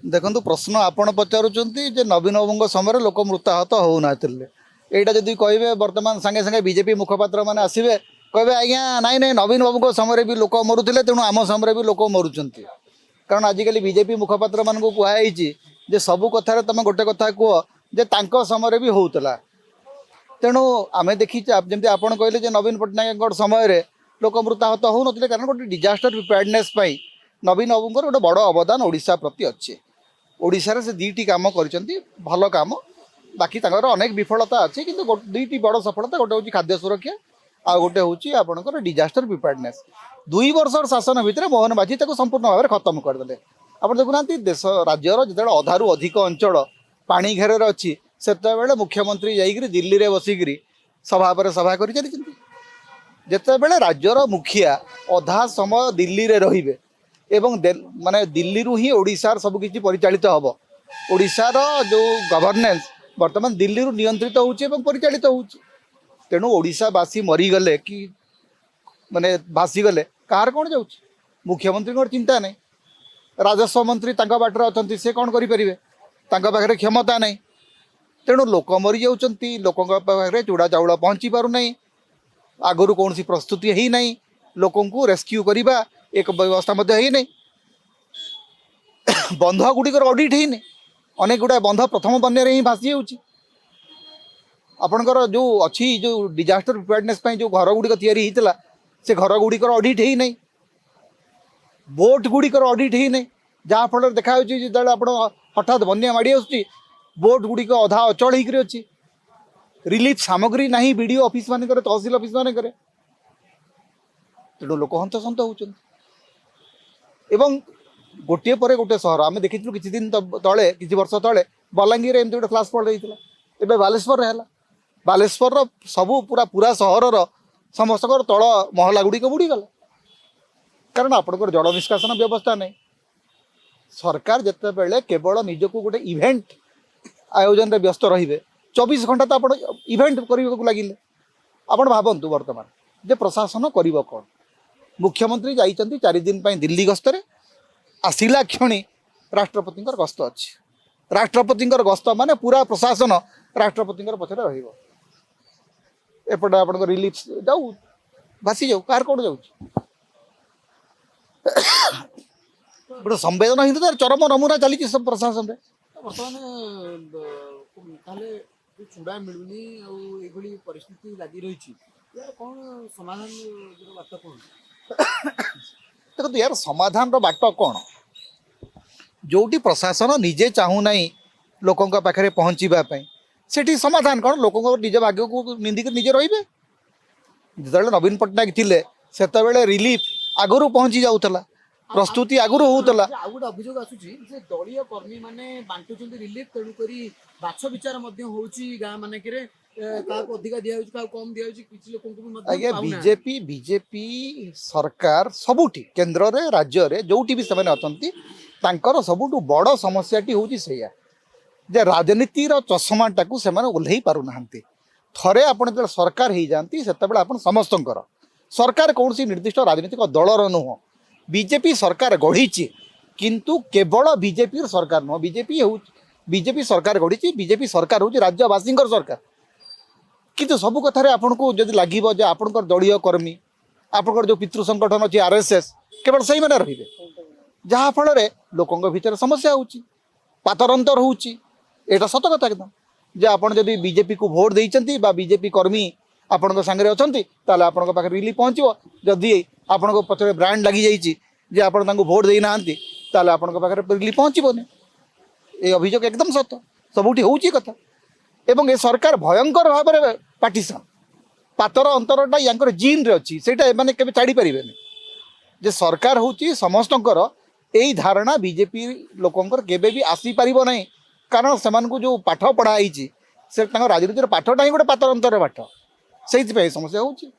देखो प्रश्न आपण पचारुचंती जे नवीन बाबू समय लोक मृताहत होना यहाँ जदि कहे बर्तमान सांगे सांगे बीजेपी मुखपात्र मैंने आसवे कहे आज्ञा नाई नाई नवीन बाबू समय भी लोक मरुले तेणु आम समय भी लोक मरुंच कारण आजिकल बीजेपी मुखपात्र मान कहुई जे सबू कथार तुम गोटे कथा कह जे समय भी होता तेणु आम देखी जमी आप कहले नवीन पट्टनायक समय लोक मृताहत हो ना कारण गोटे डिजास्टर प्रिपेयर्डनेस नवीन बाबूर गोटे बड़ अवदान ओडिशा प्रति अच्छे ओडिशा से दुईटी काम कर भल काम बाकी अनेक विफलता अच्छी कि दुईटी बड़ सफलता गोटे हूँ खाद्य सुरक्षा आ गोटे हूँ आपंकर डिजास्टर प्रिपेयर्डनेस 2 वर्षर शासन भितर मोहन माझी संपूर्ण भाव में खत्म करदे। आप देखुना देश राज्यर जो अधारू अधिक अंचल पानी घेर अच्छी से मुख्यमंत्री जाइए दिल्ली में बसिक सभा पर सभा कर जितेबाला राज्यर मुखिया अधा समय दिल्ली में रे एवं माने दिल्ली रु ही ओडिशार सबकि परिचालित हम ओडिशार जो गवर्नेंस बर्तमान दिल्ली रु नियंत्रित होउछि एवं परिचालित होउछि तेणु ओडिशावासी मरीगले कि माने भासीगले कार कौन जाउछि मुख्यमंत्री चिंता नहीं राजस्व मंत्री तांका बाटरे अछंती से कौन करें तांका पाखरे क्षमता नहीं तेणु लोक मरी जाउछंती लोकंक पाखरे चूड़ा चाउल पहुँची पारु नहीं आगुरी कौन सी प्रस्तुति ही नहीं लोकों को रेस्क्यू करवा एक व्यवस्था ही नहीं बंध गुड़िकर ऑडिट ही नहीं अनेक गुड़ा बंध प्रथम बन्या ही भासी जाऊँगी आपणकर जो अच्छी जो डिजास्टर प्रिपेयर्डनेस जो घर गुड़िक या से घर गुड़िकर ऑडिट ही नहीं बोट गुड़िकर ऑडिट ही नहीं जहाँफल देखा जो आप हठात बन्या माड़ी आसुची बोट गुड़िक अधा अचल होकर अच्छी रिलीफ सामग्री ना बीडीओ ऑफिस मान तहसिल ऑफिस मान तेणु लोक हंतसंत होती एवं गोटे पर गोटे सहर आम देखी किसी दिन तले किसी वर्ष तले बलांगीर एमती गोटे फ्लाश फ्लड होता है बालेश्वर है बालेश्वर सबू पूरा पूरा सहर समस्त तल महला गुड़िक बुड़ीगला कारण आपंकर जल निष्कासन व्यवस्था नहीं सरकार जितेबाला केवल निजक गोटे इवेंट आयोजन में व्यस्त रे 24 घंटा तो आप इवेंट करने लगिले आप भावतु बर्तमान जे प्रशासन कर कौन मुख्यमंत्री जाइए 4 दिन दिल्ली गस्तर आसला क्षणी राष्ट्रपति गस्त अच्छी राष्ट्रपति गस्त माने पूरा प्रशासन राष्ट्रपति पछरे रपटे आप रिलीफ जाऊ भासी जाऊ कार कौन जाऊँ गोटे संवेदनहीनता चरम नमूना चली प्रशासन में बर्तमान चूड़ा मिलूनी आईभली परिस्थिति लगी रही कौन समाधान बात कौन देखो यार समाधान बाट कौन जोटी प्रशासन निजे चाहूना लोकों पाखे पहुँचापी से समाधान कौन लोकों निज भाग्य को निंदिक निजे रे जो नवीन पट्टनायक थे से रिलीफ आगुरी पहुँची जाऊला प्रस्तुति आगुरी होता गोटे अभियोग आसूची दलीय कर्मी मैंने बांटुंट रिलीफ तेणुक बाछ विचार गाँ मानक अधिका दिया कम दिया आज्ञा बीजेपी बीजेपी सरकार सबुठी केन्द्र रे राज्य रे जोटी भी से अच्छा सबुठ बड़ समस्याटी हूँ से राजनीतिर चषमाटा को ओह्लई पारना थे आप सरकार हो जाती से समस्त सरकार कौन सी निर्दिष्ट राजनीतिक दलर नुह बीजेपी सरकार गढ़ी किंतु केवल बीजेपी सरकार नुह बीजेपी सरकार गढ़ी बीजेपी सरकार हूँ राज्यवासी सरकार किंतु सबु कथार आपको जब लगे आपंकर दलीय कर्मी आपंकर जो पितृ संगठन अच्छी आरएसएस केवल से मैंने रे जहाँफल लोकों भीतर समस्या होची पातरंतर होची एटा सत कथा एकदम जे आप बीजेपी को भोट देइचंती बा बीजेपी कर्मी आपण सांगे अच्छा आपण पाखे रिलीफ पहुँचो जदि आपण पचर ब्रांड लगी जाइए आपण भोट देना आपण पाखे रिलीफ पहुँचबनी ये अभियोग एकदम सत सबुठी होची कथा एवं ये सरकार भयंकर भाव में पार्टीशन पातर अंतरटा या जीन रे अच्छी से मैंने के छाड़ी पारे जे सरकार हूँ समस्तंकर यही धारणा बीजेपी लोकंर केबे भी आसी पारिबो नहीं कारण से जो पाठ पढ़ाई से राजनीतिर पाठटा ही गोटे पातर अंतर पाठ से समस्या होची।